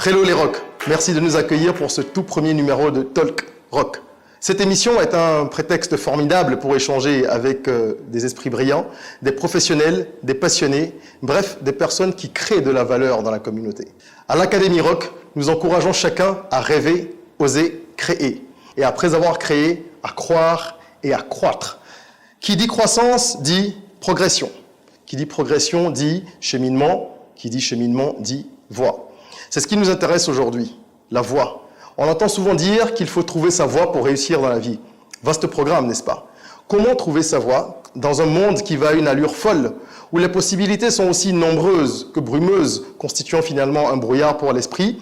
Hello les rocs, merci de nous accueillir pour ce tout premier numéro de Talk Rock. Cette émission est un prétexte formidable pour échanger avec des esprits brillants, des professionnels, des passionnés, bref, des personnes qui créent de la valeur dans la communauté. À l'Académie Rock, nous encourageons chacun à rêver, oser, créer. Et après avoir créé, à croire et à croître. Qui dit croissance dit progression. Qui dit progression dit cheminement. Qui dit cheminement dit voie. C'est ce qui nous intéresse aujourd'hui, la voie. On entend souvent dire qu'il faut trouver sa voie pour réussir dans la vie. Vaste programme, n'est-ce pas? Comment trouver sa voie dans un monde qui va à une allure folle, où les possibilités sont aussi nombreuses que brumeuses, constituant finalement un brouillard pour l'esprit,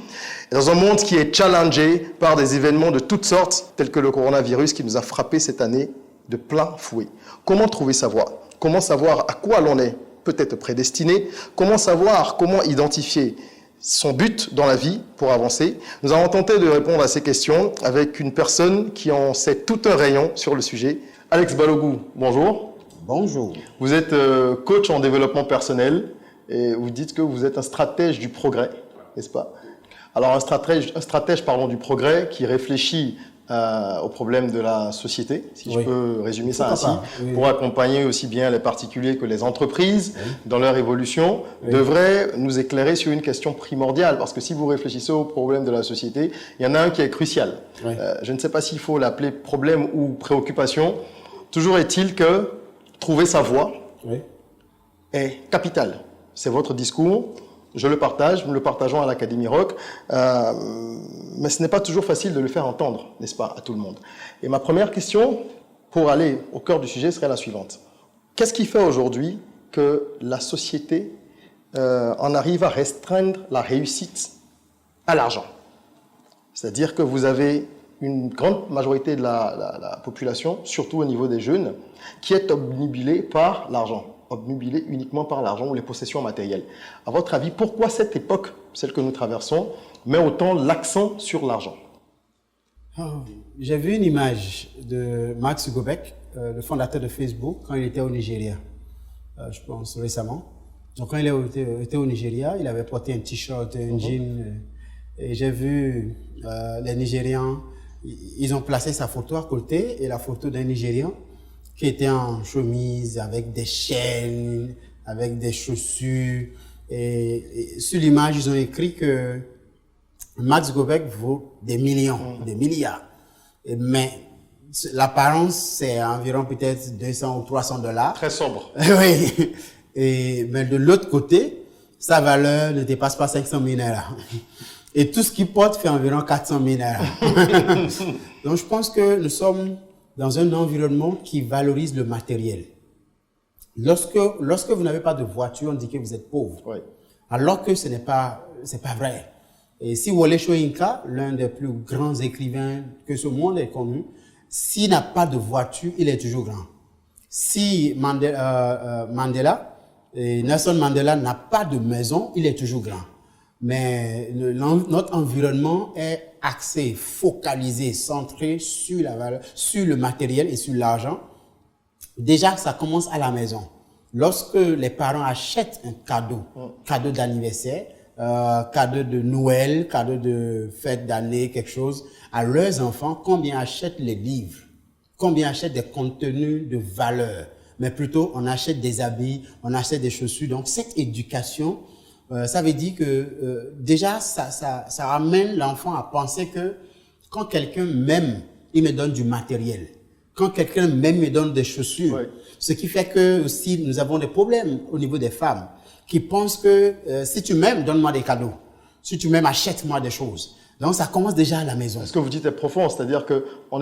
et dans un monde qui est challengé par des événements de toutes sortes, tels que le coronavirus qui nous a frappé cette année de plein fouet. Comment trouver sa voie? Comment savoir à quoi l'on est peut-être prédestiné? Comment savoir, comment identifier son but dans la vie pour avancer? Nous allons tenter de répondre à ces questions avec une personne qui en sait tout un rayon sur le sujet. Alex Balogou, bonjour. Bonjour. Vous êtes coach en développement personnel et vous dites que vous êtes un stratège du progrès, n'est-ce pas? Alors un stratège du progrès qui réfléchit aux problèmes de la société, si je peux résumer ça ainsi, pour accompagner aussi bien les particuliers que les entreprises dans leur évolution, devrait nous éclairer sur une question primordiale, parce que si vous réfléchissez aux problèmes de la société, il y en a un qui est crucial. Je ne sais pas s'il faut l'appeler problème ou préoccupation. Toujours est-il que trouver sa voie est capital. C'est votre discours. Je le partage, nous le partageons à l'Académie Rock, mais ce n'est pas toujours facile de le faire entendre, n'est-ce pas, à tout le monde. Et ma première question, pour aller au cœur du sujet, serait la suivante. Qu'est-ce qui fait aujourd'hui que la société en arrive à restreindre la réussite à l'argent? C'est-à-dire que vous avez une grande majorité de la population, surtout au niveau des jeunes, qui est obnubilée par l'argent. Obnubilé uniquement par l'argent ou les possessions matérielles. À votre avis, pourquoi cette époque, celle que nous traversons, met autant l'accent sur l'argent? J'ai vu une image de Mark Zuckerberg, le fondateur de Facebook, quand il était au Nigeria, je pense récemment. Donc quand il était au Nigeria, il avait porté un t-shirt, un jean, et j'ai vu les Nigérians, ils ont placé sa photo à côté et la photo d'un Nigérian qui était en chemise, avec des chaînes, avec des chaussures. Et sur l'image, ils ont écrit que Mark Zuckerberg vaut des millions, des milliards. Mais l'apparence, c'est environ peut-être 200 ou 300 $. Très sobre. Oui. Mais de l'autre côté, sa valeur ne dépasse pas 500 000 $. Et tout ce qu'il porte fait environ 400 000 $. Donc, je pense que nous sommes dans un environnement qui valorise le matériel. Lorsque vous n'avez pas de voiture, on dit que vous êtes pauvre. Alors que c'est pas vrai. Et si Wole Soyinka, l'un des plus grands écrivains que ce monde ait connu, s'il n'a pas de voiture, il est toujours grand. Si Nelson Mandela n'a pas de maison, il est toujours grand. Mais notre environnement est axé, focalisé, centré sur la valeur, sur le matériel et sur l'argent. Déjà, ça commence à la maison. Lorsque les parents achètent un cadeau, cadeau d'anniversaire, cadeau de Noël, cadeau de fête d'année, quelque chose, à leurs enfants, combien achètent les livres? Combien achètent des contenus de valeur? Mais plutôt, on achète des habits, on achète des chaussures. Donc, cette éducation, ça veut dire que déjà, ça ramène l'enfant à penser que quand quelqu'un m'aime, il me donne du matériel. Quand quelqu'un m'aime, il me donne des chaussures. Ce qui fait que aussi, nous avons des problèmes au niveau des femmes qui pensent que si tu m'aimes, donne-moi des cadeaux. Si tu m'aimes, achète-moi des choses. Donc, ça commence déjà à la maison. Ce que vous dites est profond, c'est-à-dire on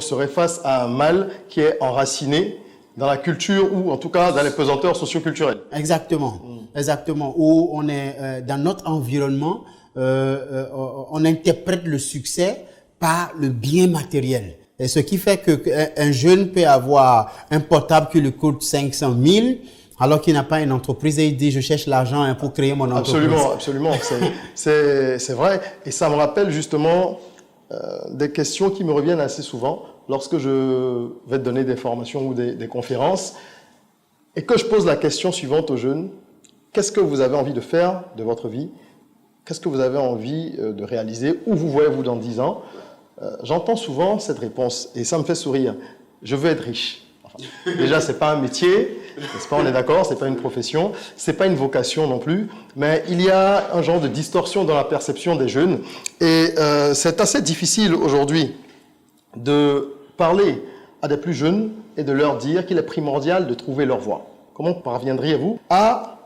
serait face à un mal qui est enraciné dans la culture ou en tout cas dans les pesanteurs socioculturels. Exactement, exactement. Où on est dans notre environnement, on interprète le succès par le bien matériel. Et ce qui fait qu'un jeune peut avoir un portable qui lui coûte 500 000 alors qu'il n'a pas une entreprise et il dit je cherche l'argent pour créer mon entreprise. Absolument. C'est vrai. Et ça me rappelle justement des questions qui me reviennent assez souvent lorsque je vais donner des formations ou des conférences et que je pose la question suivante aux jeunes. Qu'est-ce que vous avez envie de faire de votre vie qu'est-ce que vous avez envie de réaliser? Où vous voyez-vous dans 10 ans? J'entends souvent cette réponse et ça me fait sourire. Je veux être riche. Enfin, déjà, ce n'est pas un métier, n'est-ce pas, on est d'accord, ce n'est pas une profession, ce n'est pas une vocation non plus, mais il y a un genre de distorsion dans la perception des jeunes et c'est assez difficile aujourd'hui de parler à des plus jeunes et de leur dire qu'il est primordial de trouver leur voie. Comment parviendriez-vous à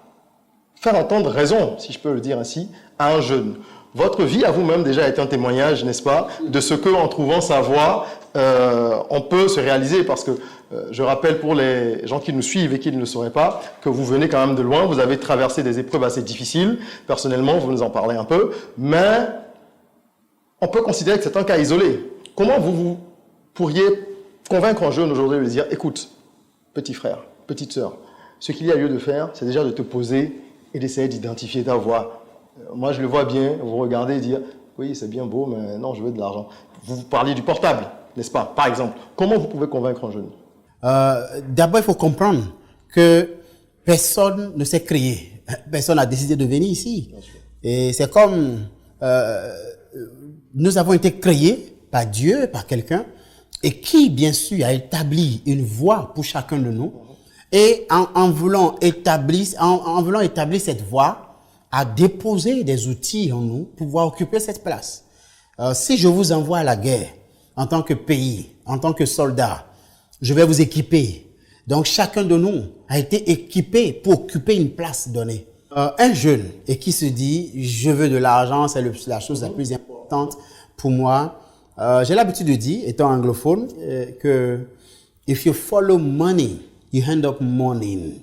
faire entendre raison, si je peux le dire ainsi, à un jeune? Votre vie à vous-même déjà est un témoignage, n'est-ce pas, de ce qu'en trouvant sa voie, on peut se réaliser. Parce que je rappelle pour les gens qui nous suivent et qui ne le sauraient pas, que vous venez quand même de loin, vous avez traversé des épreuves assez difficiles. Personnellement, vous nous en parlez un peu. Mais on peut considérer que c'est un cas isolé. Comment vous pourriez convaincre un jeune aujourd'hui de lui dire, écoute, petit frère, petite sœur, ce qu'il y a lieu de faire, c'est déjà de te poser et d'essayer d'identifier ta voie. Moi, je le vois bien, vous regardez et dire, oui, c'est bien beau, mais non, je veux de l'argent. Vous parliez du portable, n'est-ce pas? Par exemple, comment vous pouvez convaincre un jeune? D'abord, il faut comprendre que personne ne s'est créé. Personne n'a décidé de venir ici. Et c'est comme nous avons été créés par Dieu, par quelqu'un, et qui, bien sûr, a établi une voie pour chacun de nous. Et en voulant établir cette voie, a déposé des outils en nous pour pouvoir occuper cette place. Si je vous envoie à la guerre en tant que pays, en tant que soldat, je vais vous équiper. Donc chacun de nous a été équipé pour occuper une place donnée. Un jeune et qui se dit « je veux de l'argent, c'est la chose la plus importante pour moi », j'ai l'habitude de dire, étant anglophone, que « if you follow money, you end up mourning ».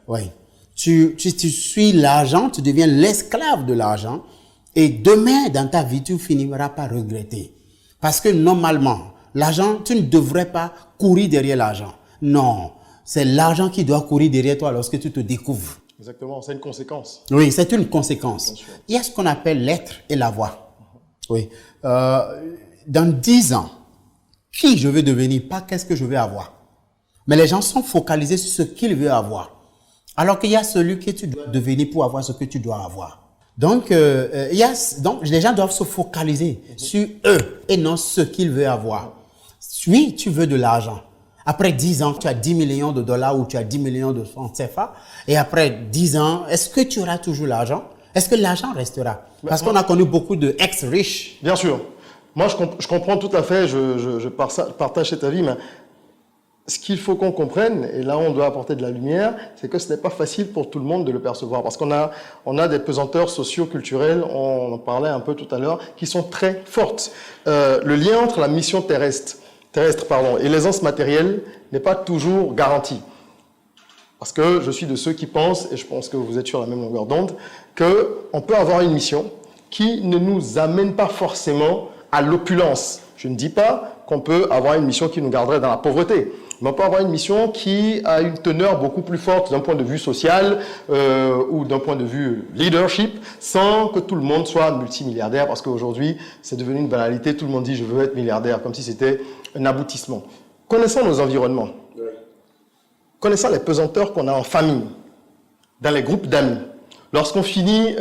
Oui. Tu suis l'argent, tu deviens l'esclave de l'argent et demain dans ta vie, tu finiras par regretter. Parce que normalement, l'argent, tu ne devrais pas courir derrière l'argent. Non, c'est l'argent qui doit courir derrière toi lorsque tu te découvres. Exactement, c'est une conséquence. Oui, c'est une conséquence. Il y a ce qu'on appelle l'être et la voix. Oui. Dans 10 ans, qui je veux devenir, pas qu'est-ce que je veux avoir. Mais les gens sont focalisés sur ce qu'ils veulent avoir. Alors qu'il y a celui que tu dois devenir pour avoir ce que tu dois avoir. Donc, les gens doivent se focaliser sur eux et non ce qu'ils veulent avoir. Oui, tu veux de l'argent. Après 10 ans, tu as 10 millions de dollars ou tu as 10 millions de francs CFA. Et après 10 ans, est-ce que tu auras toujours l'argent? Est-ce que l'argent restera? Parce qu'on a connu beaucoup de ex-riches. Bien sûr. Moi, je comprends tout à fait, je partage cet avis, mais ce qu'il faut qu'on comprenne, et là on doit apporter de la lumière, c'est que ce n'est pas facile pour tout le monde de le percevoir. Parce qu'on a des pesanteurs socio-culturelles, on en parlait un peu tout à l'heure, qui sont très fortes. Le lien entre la mission terrestre et l'aisance matérielle n'est pas toujours garanti. Parce que je suis de ceux qui pensent, et je pense que vous êtes sur la même longueur d'onde, qu'on peut avoir une mission qui ne nous amène pas forcément à l'opulence. Je ne dis pas qu'on peut avoir une mission qui nous garderait dans la pauvreté. Mais on peut avoir une mission qui a une teneur beaucoup plus forte d'un point de vue social ou d'un point de vue leadership, sans que tout le monde soit multimilliardaire, parce qu'aujourd'hui, c'est devenu une banalité. Tout le monde dit « je veux être milliardaire », comme si c'était un aboutissement. Connaissant nos environnements, connaissant les pesanteurs qu'on a en famille, dans les groupes d'amis, lorsqu'on finit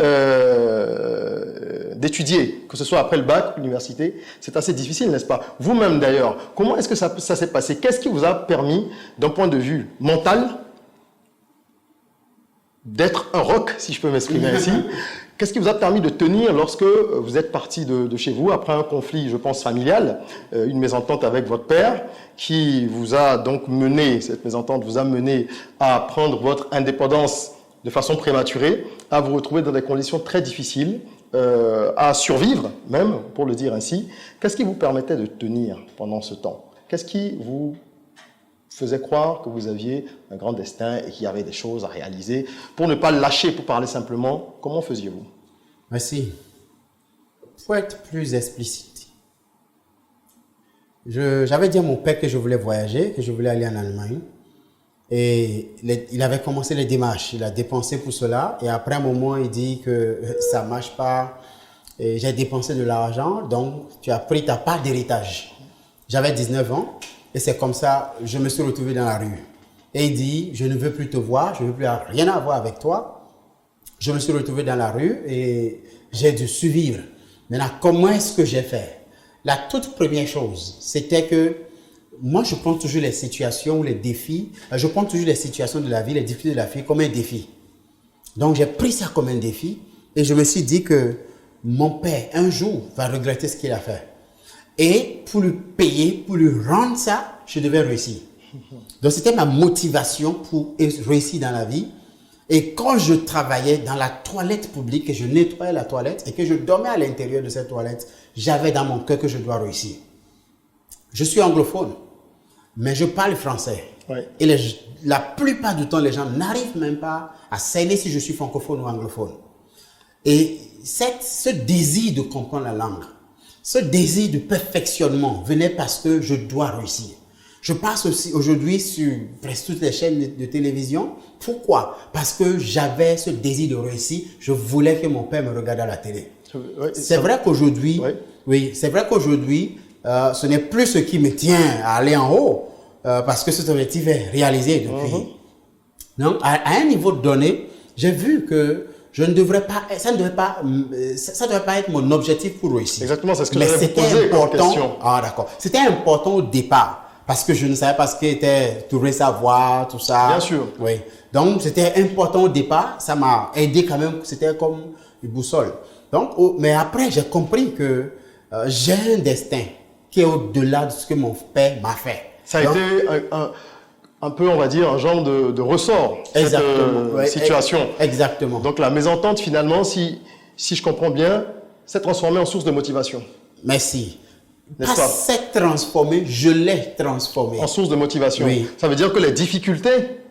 d'étudier, que ce soit après le bac, l'université, c'est assez difficile, n'est-ce pas? Vous-même d'ailleurs, comment est-ce que ça s'est passé? Qu'est-ce qui vous a permis, d'un point de vue mental, d'être un roc, si je peux m'exprimer ainsi? Qu'est-ce qui vous a permis de tenir lorsque vous êtes parti de chez vous, après un conflit, je pense, familial, une mésentente avec votre père, qui vous a donc mené, cette mésentente vous a mené à prendre votre indépendance de façon prématurée, à vous retrouver dans des conditions très difficiles, à survivre même, pour le dire ainsi. Qu'est-ce qui vous permettait de tenir pendant ce temps? Qu'est-ce qui vous faisait croire que vous aviez un grand destin et qu'il y avait des choses à réaliser? Pour ne pas lâcher, pour parler simplement, comment faisiez-vous? Merci. Pour être plus explicite, j'avais dit à mon père que je voulais voyager, que je voulais aller en Allemagne. Et il avait commencé les démarches, il a dépensé pour cela. Et après un moment, il dit que ça ne marche pas. J'ai dépensé de l'argent, donc tu as pris ta part d'héritage. J'avais 19 ans et c'est comme ça, je me suis retrouvé dans la rue. Et il dit, je ne veux plus te voir, je ne veux plus rien avoir avec toi. Je me suis retrouvé dans la rue et J'ai dû survivre. Maintenant, comment est-ce que j'ai fait? La toute première chose, c'était que moi, je prends toujours les situations ou les défis, je prends toujours les situations de la vie, les défis de la vie comme un défi. Donc, j'ai pris ça comme un défi et je me suis dit que mon père, un jour, va regretter ce qu'il a fait. Et pour lui payer, pour lui rendre ça, je devais réussir. Donc, c'était ma motivation pour réussir dans la vie. Et quand je travaillais dans la toilette publique, et je nettoyais la toilette et que je dormais à l'intérieur de cette toilette, j'avais dans mon cœur que je dois réussir. Je suis anglophone, mais je parle français. Ouais. Et la plupart du temps, les gens n'arrivent même pas à cerner si je suis francophone ou anglophone. Et ce désir de comprendre la langue, ce désir de perfectionnement venait parce que je dois réussir. Je passe aussi aujourd'hui sur presque toutes les chaînes de télévision. Pourquoi? Parce que j'avais ce désir de réussir. Je voulais que mon père me regarde à la télé. Ouais, c'est vrai qu'aujourd'hui, ouais. oui, c'est vrai qu'aujourd'hui, ce n'est plus ce qui me tient à aller en haut, parce que cet objectif est réalisé depuis. Donc, à un niveau donné, j'ai vu que je ne devrais pas, ça ne devrait pas être mon objectif pour réussir. Exactement, c'est ce que j'allais vous poser comme question. Ah, d'accord. C'était important au départ. Parce que je ne savais pas ce qu'était trouver savoir, tout ça. Bien sûr. Oui. Donc, c'était important au départ. Ça m'a aidé quand même. C'était comme une boussole. Donc, mais après, j'ai compris que j'ai un destin qui est au-delà de ce que mon père m'a fait. Ça a été un peu, on va dire, un genre de ressort, cette situation. Exactement. Donc, la mésentente, finalement, si je comprends bien, s'est transformée en source de motivation. Merci. Pas s'être transformé, je l'ai transformé. En source de motivation. Oui. Ça veut dire que les difficultés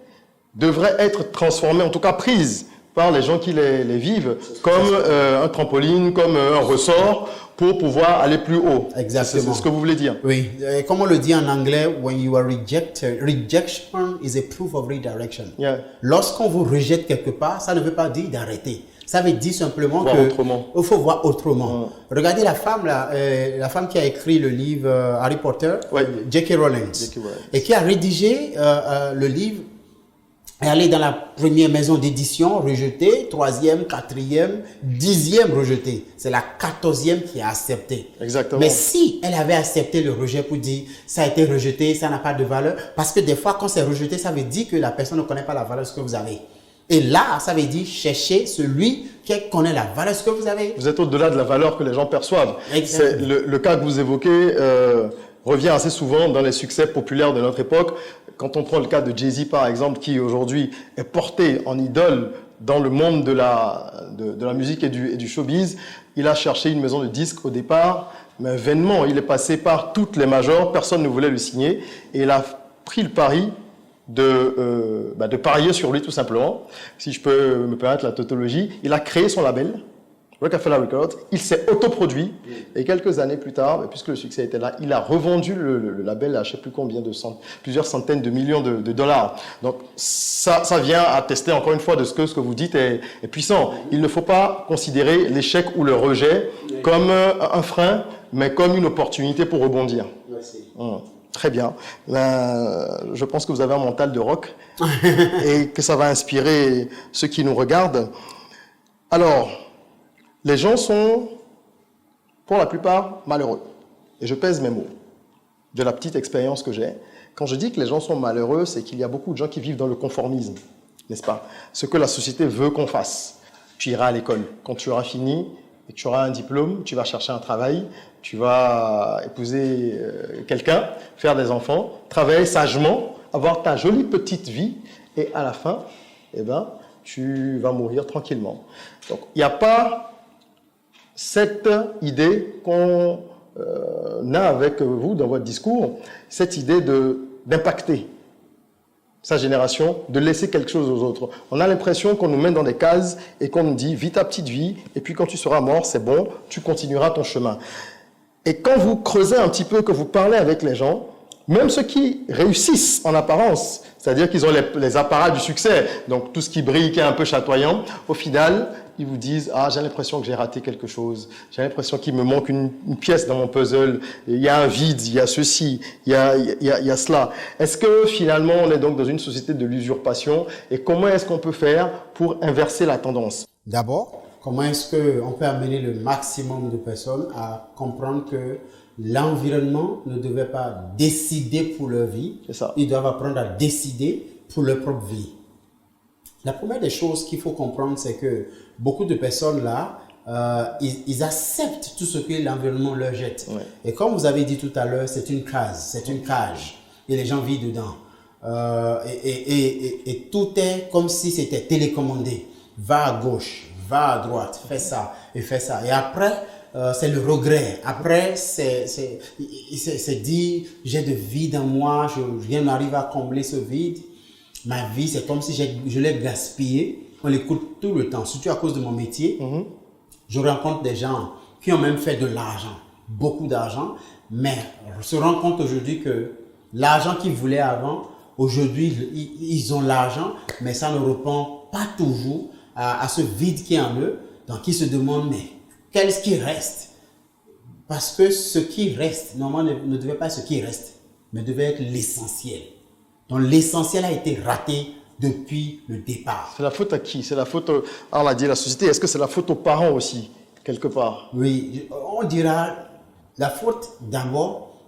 devraient être transformées, en tout cas prises par les gens qui les vivent, comme un trampoline, comme un ressort, pour pouvoir aller plus haut. Exactement. C'est ce que vous voulez dire. Oui. Comme on le dit en anglais, when you are rejected, rejection is a proof of redirection. Yeah. Lorsqu'on vous rejette quelque part, ça ne veut pas dire d'arrêter. Ça veut dire simplement qu'il faut voir autrement. Regardez la femme là, la femme qui a écrit le livre Harry Potter, J.K. Rowling, et qui a rédigé le livre. Elle est allée dans la première maison d'édition, rejetée, troisième, quatrième, 10e rejetée. C'est la 14e qui a accepté. Exactement. Mais si elle avait accepté le rejet pour dire ça a été rejeté, ça n'a pas de valeur, parce que des fois quand c'est rejeté, ça veut dire que la personne ne connaît pas la valeur de ce que vous avez. Et là, ça veut dire chercher celui qui connaît la valeur de ce que vous avez. Vous êtes au-delà de la valeur que les gens perçoivent. C'est le cas que vous évoquez revient assez souvent dans les succès populaires de notre époque. Quand on prend le cas de Jay-Z, par exemple, qui aujourd'hui est porté en idole dans le monde de la musique et du showbiz, il a cherché une maison de disques au départ, mais vainement. Il est passé par toutes les majors, personne ne voulait le signer, et il a pris le pari de parier sur lui tout simplement. Si je peux me permettre la tautologie, il a créé son label, Roc-A-Fella Records, il s'est autoproduit et quelques années plus tard, puisque le succès était là, il a revendu le label à je ne sais plus combien plusieurs centaines de millions de dollars. Donc ça vient attester encore une fois de ce que vous dites est puissant. Il ne faut pas considérer l'échec ou le rejet comme un frein, mais comme une opportunité pour rebondir. Merci. Très bien. Je pense que vous avez un mental de rock et que ça va inspirer ceux qui nous regardent. Alors, les gens sont, pour la plupart, malheureux. Et je pèse mes mots. De la petite expérience que j'ai. Quand je dis que les gens sont malheureux, c'est qu'il y a beaucoup de gens qui vivent dans le conformisme, n'est-ce pas? Ce que la société veut qu'on fasse. Tu iras à l'école. Quand tu auras fini et que tu auras un diplôme, tu vas chercher un travail, tu vas épouser quelqu'un, faire des enfants, travailler sagement, avoir ta jolie petite vie, et à la fin, tu vas mourir tranquillement. Donc, il n'y a pas cette idée qu'on a avec vous dans votre discours, cette idée d'impacter sa génération, de laisser quelque chose aux autres. On a l'impression qu'on nous met dans des cases et qu'on nous dit « vis ta petite vie, et puis quand tu seras mort, c'est bon, tu continueras ton chemin ». Et quand vous creusez un petit peu, que vous parlez avec les gens, même ceux qui réussissent en apparence, c'est-à-dire qu'ils ont les apparats du succès, donc tout ce qui brille, qui est un peu chatoyant, au final, ils vous disent « Ah, j'ai l'impression que j'ai raté quelque chose, j'ai l'impression qu'il me manque une pièce dans mon puzzle, il y a un vide, il y a ceci, il y a cela ». Est-ce que finalement, on est donc dans une société de l'usurpation et comment est-ce qu'on peut faire pour inverser la tendance? D'abord, comment est-ce qu'on peut amener le maximum de personnes à comprendre que l'environnement ne devait pas décider pour leur vie. C'est ça. Ils doivent apprendre à décider pour leur propre vie. La première des choses qu'il faut comprendre, c'est que beaucoup de personnes là, ils acceptent tout ce que l'environnement leur jette. Ouais. Et comme vous avez dit tout à l'heure, c'est une case, c'est une cage. Et les gens vivent dedans. Et tout est comme si c'était télécommandé. Va à gauche, va à droite, fais ça et fais ça. Et après, c'est le regret. Après, c'est dit, j'ai de vide en moi, je viens d'arriver à combler ce vide. Ma vie, c'est comme si je l'ai gaspillé. On l'écoute tout le temps, surtout à cause de mon métier. Je rencontre des gens qui ont même fait de l'argent, beaucoup d'argent, mais se rendent compte aujourd'hui que l'argent qu'ils voulaient avant, aujourd'hui, ils ont l'argent, mais ça ne répond pas toujours à ce vide qui est en eux. Donc, ils se demandent, mais qu'est-ce qui reste? Parce que ce qui reste, normalement, ne devait pas être ce qui reste, mais devait être l'essentiel. Donc, l'essentiel a été raté depuis le départ. C'est la faute à qui? C'est la faute, on l'a dit, à la société. Est-ce que c'est la faute aux parents aussi, quelque part? Oui, on dira la faute d'abord,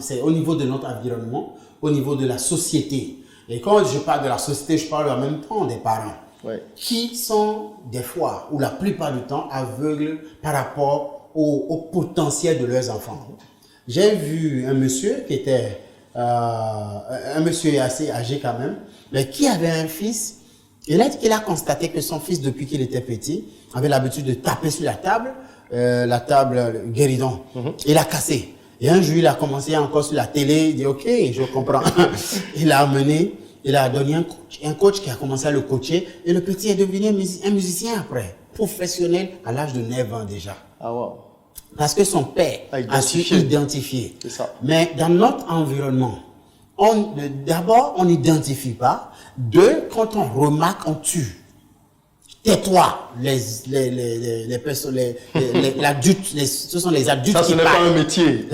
c'est au niveau de notre environnement, au niveau de la société. Et quand je parle de la société, je parle en même temps des parents. Ouais. Qui sont des fois, ou la plupart du temps, aveugles par rapport au potentiel de leurs enfants. J'ai vu un monsieur qui était un monsieur assez âgé quand même, mais qui avait un fils. Il a dit qu'il a constaté que son fils, depuis qu'il était petit, avait l'habitude de taper sur la table guéridon. Il a cassé. Et un jour, il a commencé encore sur la télé, il dit, ok, je comprends. Il a amené, il a donné un coach qui a commencé à le coacher, et le petit est devenu un musicien après, professionnel à l'âge de 9 ans déjà. Ah wow. Parce que son père a su identifier. C'est ça. Mais dans notre environnement, d'abord, on n'identifie pas. Deux, quand on remarque, on tue. Tais-toi, l'adulte, ce sont les adultes qui parlent. Ça, ce n'est pas un métier.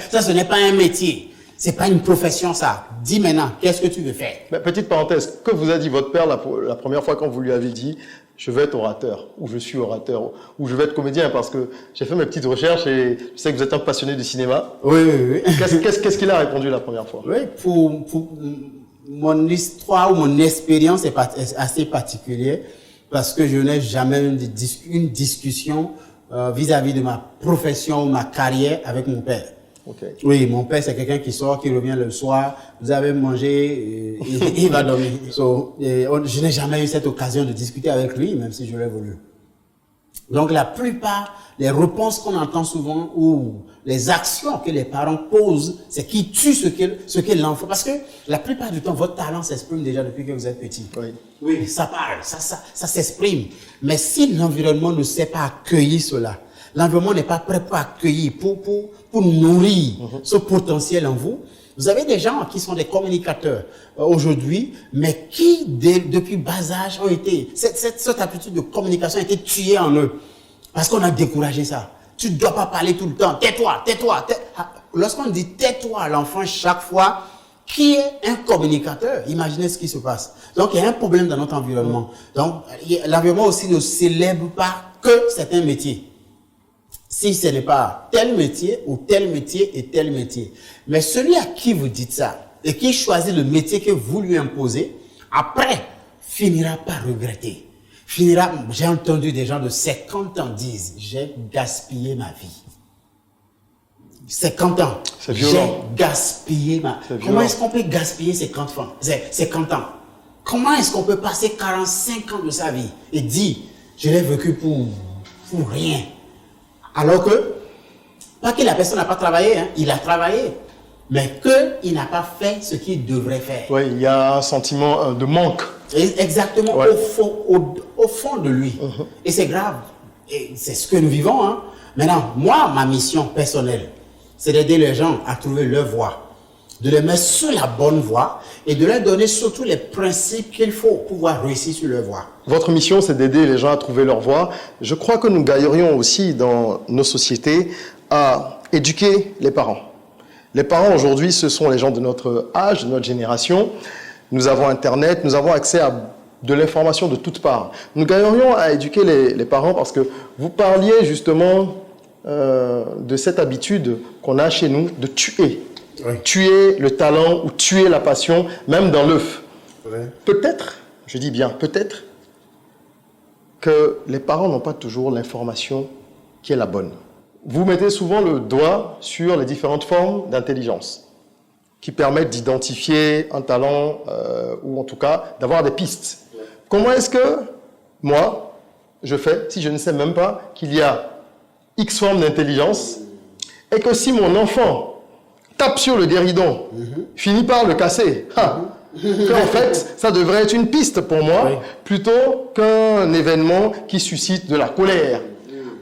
Ça, ce n'est pas un métier. C'est pas une profession, ça. Dis maintenant, qu'est-ce que tu veux faire? Mais petite parenthèse, que vous a dit votre père la première fois quand vous lui avez dit je vais être orateur, ou je suis orateur, ou je vais être comédien, parce que j'ai fait mes petites recherches et je sais que vous êtes un passionné du cinéma. Oui, oui, oui. Qu'est-ce qu'il a répondu la première fois? Oui, pour mon histoire ou mon expérience est assez particulière, parce que je n'ai jamais eu une discussion vis-à-vis de ma profession ou ma carrière avec mon père. Okay. Oui, mon père, c'est quelqu'un qui sort, qui revient le soir, vous avez mangé, il va dormir. Je n'ai jamais eu cette occasion de discuter avec lui, même si je l'ai voulu. Donc, la plupart, les réponses qu'on entend souvent ou les actions que les parents posent, c'est qui tue ce qu'est l'enfant. Parce que la plupart du temps, votre talent s'exprime déjà depuis que vous êtes petit. Oui. Oui, ça parle, ça s'exprime. Mais si l'environnement ne sait pas accueillir cela, l'environnement n'est pas prêt pour accueillir, pour nourrir ce potentiel en vous. Vous avez des gens qui sont des communicateurs aujourd'hui, mais qui, depuis bas âge, ont été... Cette aptitude de communication a été tuée en eux. Parce qu'on a découragé ça. Tu ne dois pas parler tout le temps. Tais-toi, tais-toi. Lorsqu'on dit tais-toi à l'enfant chaque fois, qui est un communicateur? Imaginez ce qui se passe. Donc, il y a un problème dans notre environnement. Donc, l'environnement aussi ne célèbre pas que certains métiers. Si ce n'est pas tel métier ou tel métier et tel métier. Mais celui à qui vous dites ça et qui choisit le métier que vous lui imposez, après, finira par regretter. J'ai entendu des gens de 50 ans dire, j'ai gaspillé ma vie. 50 ans. C'est violent. J'ai gaspillé ma vie. Comment est-ce qu'on peut gaspiller 50 ans? Comment est-ce qu'on peut passer 45 ans de sa vie et dire, je l'ai vécu pour rien? Alors que, pas que la personne n'a pas travaillé, hein, il a travaillé, mais qu'il n'a pas fait ce qu'il devrait faire. Oui, il y a un sentiment de manque. Exactement, ouais. Au fond de lui. Et c'est grave. Et c'est ce que nous vivons. Hein. Maintenant, moi, ma mission personnelle, c'est d'aider les gens à trouver leur voie, de les mettre sur la bonne voie et de leur donner surtout les principes qu'il faut pour pouvoir réussir sur leur voie. Votre mission, c'est d'aider les gens à trouver leur voie. Je crois que nous gagnerions aussi dans nos sociétés à éduquer les parents. Les parents, aujourd'hui, ce sont les gens de notre âge, de notre génération. Nous avons Internet, nous avons accès à de l'information de toutes parts. Nous gagnerions à éduquer les parents parce que vous parliez justement de cette habitude qu'on a chez nous de tuer. Oui. Tuer le talent ou tuer la passion, même dans l'œuf. Oui. Peut-être, je dis bien peut-être, que les parents n'ont pas toujours l'information qui est la bonne. Vous mettez souvent le doigt sur les différentes formes d'intelligence qui permettent d'identifier un talent ou en tout cas d'avoir des pistes. Oui. Comment est-ce que moi, je fais si je ne sais même pas qu'il y a X formes d'intelligence et que si mon enfant tape sur le guéridon, finit par le casser, en fait, ça devrait être une piste pour moi, plutôt qu'un événement qui suscite de la colère.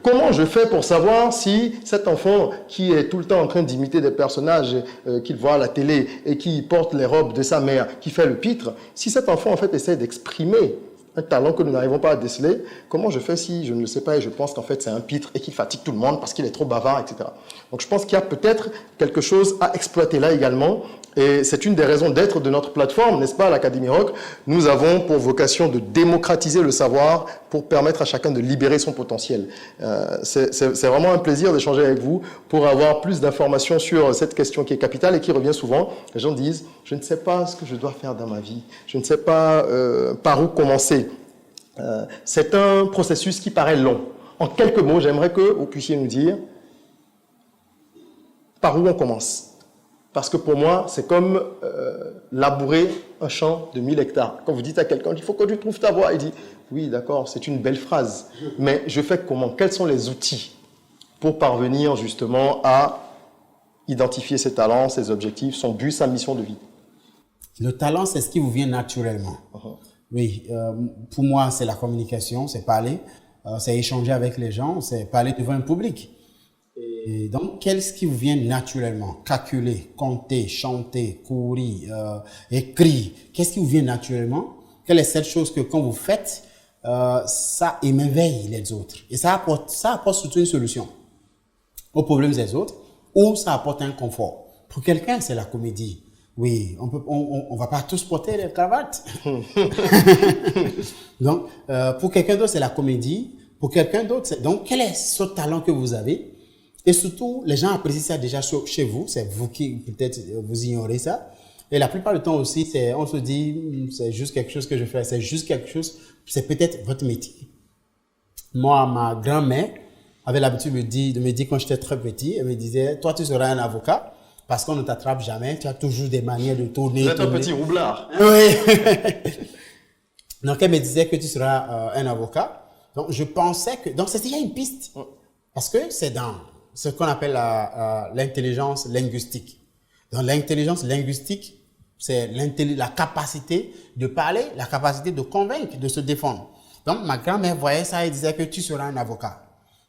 Comment je fais pour savoir si cet enfant qui est tout le temps en train d'imiter des personnages qu'il voit à la télé et qui porte les robes de sa mère, qui fait le pitre, si cet enfant en fait essaie d'exprimer un talent que nous n'arrivons pas à déceler, comment je fais si je ne le sais pas et je pense qu'en fait c'est un pitre et qu'il fatigue tout le monde parce qu'il est trop bavard, etc. Donc je pense qu'il y a peut-être quelque chose à exploiter là également et c'est une des raisons d'être de notre plateforme, n'est-ce pas, l'Académie Rock. Nous avons pour vocation de démocratiser le savoir pour permettre à chacun de libérer son potentiel. C'est vraiment un plaisir d'échanger avec vous pour avoir plus d'informations sur cette question qui est capitale et qui revient souvent. Les gens disent, je ne sais pas ce que je dois faire dans ma vie, je ne sais pas par où commencer. C'est un processus qui paraît long. En quelques mots, j'aimerais que vous puissiez nous dire par où on commence. Parce que pour moi, c'est comme labourer un champ de 1000 hectares. Quand vous dites à quelqu'un, il faut que tu trouves ta voie, il dit, oui, d'accord, c'est une belle phrase, mais je fais comment? Quels sont les outils pour parvenir justement à identifier ses talents, ses objectifs, son but, sa mission de vie? Le talent, c'est ce qui vous vient naturellement. Oui, pour moi, c'est la communication, c'est parler, c'est échanger avec les gens, c'est parler devant un public. Et donc, qu'est-ce qui vous vient naturellement? Calculer, compter, chanter, courir, écrire. Qu'est-ce qui vous vient naturellement? Quelle est cette chose que quand vous faites, ça émerveille les autres? Et ça apporte surtout une solution aux problèmes des autres ou ça apporte un confort. Pour quelqu'un, c'est la comédie. Oui, on va pas tous porter les cravates. Donc, pour quelqu'un d'autre, c'est la comédie. Pour quelqu'un d'autre, donc, quel est ce talent que vous avez? Et surtout, les gens apprécient ça déjà chez vous. C'est vous qui, peut-être, vous ignorez ça. Et la plupart du temps aussi, on se dit, c'est juste quelque chose que je fais. C'est juste quelque chose, c'est peut-être votre métier. Moi, ma grand-mère avait l'habitude de me dire quand j'étais très petit, elle me disait, toi, tu seras un avocat parce qu'on ne t'attrape jamais. Tu as toujours des manières de tourner. Vous êtes un petit roublard. Oui. Donc, elle me disait que tu seras un avocat. Donc, je pensais que, donc, c'était déjà une piste. Parce que c'est dans ce qu'on appelle l'intelligence linguistique. Dans l'intelligence linguistique, c'est la capacité de parler, la capacité de convaincre, de se défendre. Donc, ma grand-mère voyait ça et disait que tu seras un avocat.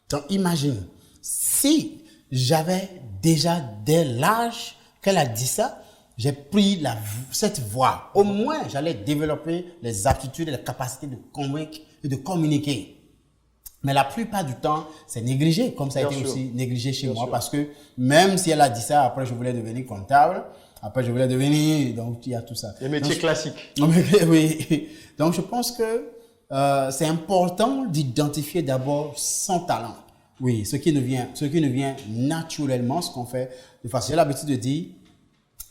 Donc, imagine, si j'avais déjà, dès l'âge qu'elle a dit ça, j'ai pris cette voie. Au moins, j'allais développer les aptitudes et les capacités de convaincre et de communiquer. Mais la plupart du temps, c'est négligé, comme ça a été aussi négligé chez moi, parce que même si elle a dit ça, après je voulais devenir comptable, après je voulais devenir, donc il y a tout ça. Les métiers classiques. Oui, donc je pense que c'est important d'identifier d'abord son talent. Oui, ce qui nous vient naturellement, ce qu'on fait de façon. J'ai l'habitude de dire,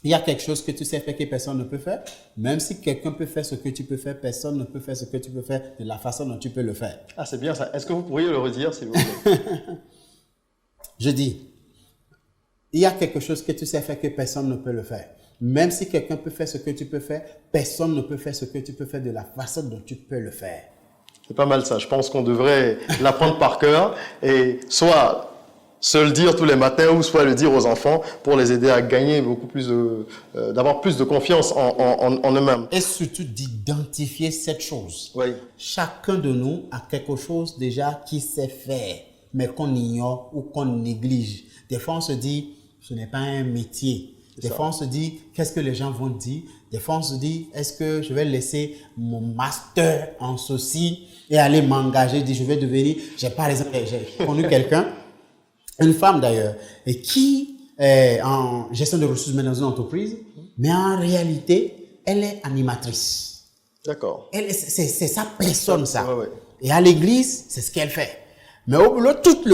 il y a quelque chose que tu sais faire que personne ne peut faire. Même si quelqu'un peut faire ce que tu peux faire, personne ne peut faire ce que tu peux faire de la façon dont tu peux le faire. Ah, c'est bien ça. Est-ce que vous pourriez le redire, s'il vous plaît? Je dis, il y a quelque chose que tu sais faire que personne ne peut le faire. Même si quelqu'un peut faire ce que tu peux faire, personne ne peut faire ce que tu peux faire de la façon dont tu peux le faire. C'est pas mal ça. Je pense qu'on devrait l'apprendre par cœur et soit se le dire tous les matins ou soit le dire aux enfants pour les aider à gagner beaucoup plus d'avoir plus de confiance en eux-mêmes. Et surtout d'identifier cette chose. Oui. Chacun de nous a quelque chose déjà qu'il sait faire, mais qu'on ignore ou qu'on néglige. Des fois, on se dit, ce n'est pas un métier. Des fois, on se dit, qu'est-ce que les gens vont dire? Des fois, on se dit, est-ce que je vais laisser mon master en ceci et aller m'engager? Je vais devenir, j'ai par exemple, j'ai connu quelqu'un, une femme d'ailleurs, et qui est en gestion de ressources humaines dans une entreprise, mais en réalité, elle est animatrice. D'accord. C'est sa personne, ça. Ouais, ouais. Et à l'église, c'est ce qu'elle fait. Mais au boulot, toute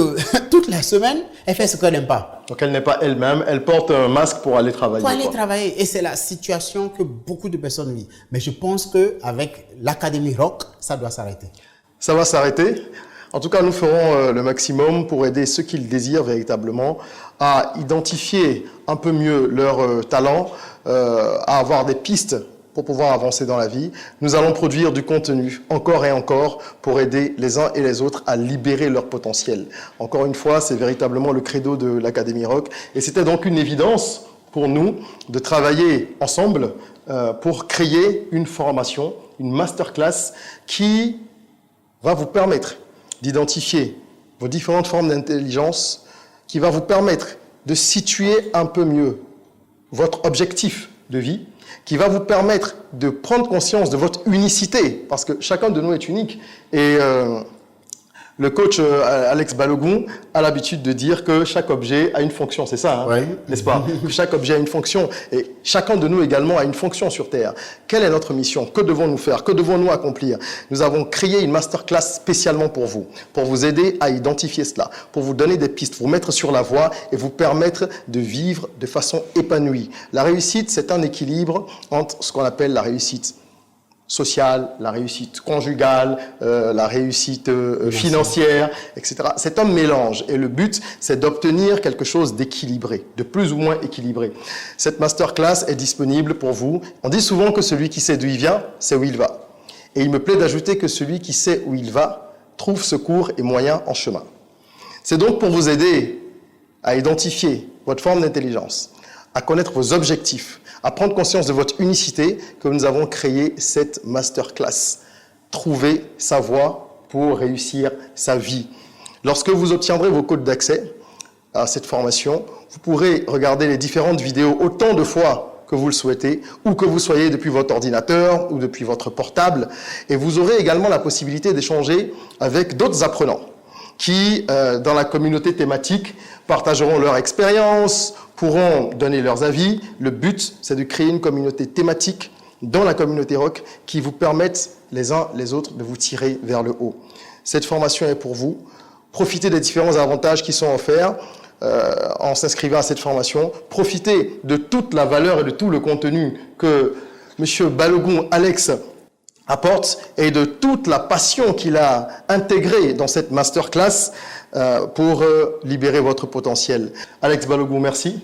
la semaine, elle fait ce qu'elle n'aime pas. Donc elle n'est pas elle-même, elle porte un masque pour aller travailler. Pour aller quoi. travailler. Et c'est la situation que beaucoup de personnes vivent. Mais je pense qu'avec l'Académie Rock, ça doit s'arrêter. Ça va s'arrêter. En tout cas, nous ferons le maximum pour aider ceux qui le désirent véritablement à identifier un peu mieux leurs talents, à avoir des pistes pour pouvoir avancer dans la vie. Nous allons produire du contenu encore et encore pour aider les uns et les autres à libérer leur potentiel. Encore une fois, c'est véritablement le credo de l'Académie Rock. Et c'était donc une évidence pour nous de travailler ensemble pour créer une formation, une masterclass qui va vous permettre d'identifier vos différentes formes d'intelligence, qui va vous permettre de situer un peu mieux votre objectif de vie, qui va vous permettre de prendre conscience de votre unicité, parce que chacun de nous est unique. Et le coach Alex Balogun a l'habitude de dire que chaque objet a une fonction, c'est ça, hein, oui. N'est-ce pas? Que chaque objet a une fonction, et chacun de nous également a une fonction sur Terre. Quelle est notre mission? Que devons-nous faire? Que devons-nous accomplir? Nous avons créé une masterclass spécialement pour vous aider à identifier cela, pour vous donner des pistes, vous mettre sur la voie et vous permettre de vivre de façon épanouie. La réussite, c'est un équilibre entre ce qu'on appelle la réussite sociale, la réussite conjugale, la réussite financière, etc. C'est un mélange et le but, c'est d'obtenir quelque chose d'équilibré, de plus ou moins équilibré. Cette masterclass est disponible pour vous. On dit souvent que celui qui sait d'où il vient, sait où il va. Et il me plaît d'ajouter que celui qui sait où il va, trouve secours et moyens en chemin. C'est donc pour vous aider à identifier votre forme d'intelligence, à connaître vos objectifs, à prendre conscience de votre unicité que nous avons créé cette masterclass. Trouver sa voie pour réussir sa vie. Lorsque vous obtiendrez vos codes d'accès à cette formation, vous pourrez regarder les différentes vidéos autant de fois que vous le souhaitez, ou que vous soyez depuis votre ordinateur ou depuis votre portable. Et vous aurez également la possibilité d'échanger avec d'autres apprenants qui, dans la communauté thématique, partageront leur expérience, pourront donner leurs avis. Le but, c'est de créer une communauté thématique dans la communauté Rock qui vous permette les uns les autres de vous tirer vers le haut. Cette formation est pour vous. Profitez des différents avantages qui sont offerts en s'inscrivant à cette formation. Profitez de toute la valeur et de tout le contenu que M. Balogun Alex apporte et de toute la passion qu'il a intégrée dans cette masterclass pour libérer votre potentiel. Alex Balogun, merci.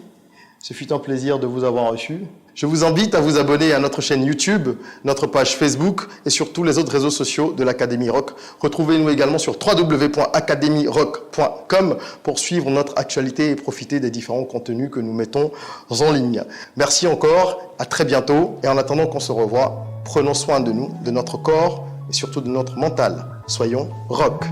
Ce fut un plaisir de vous avoir reçu. Je vous invite à vous abonner à notre chaîne YouTube, notre page Facebook et sur tous les autres réseaux sociaux de l'Académie Rock. Retrouvez-nous également sur www.academyrock.com pour suivre notre actualité et profiter des différents contenus que nous mettons en ligne. Merci encore, à très bientôt et en attendant qu'on se revoie, prenons soin de nous, de notre corps et surtout de notre mental. Soyons rock.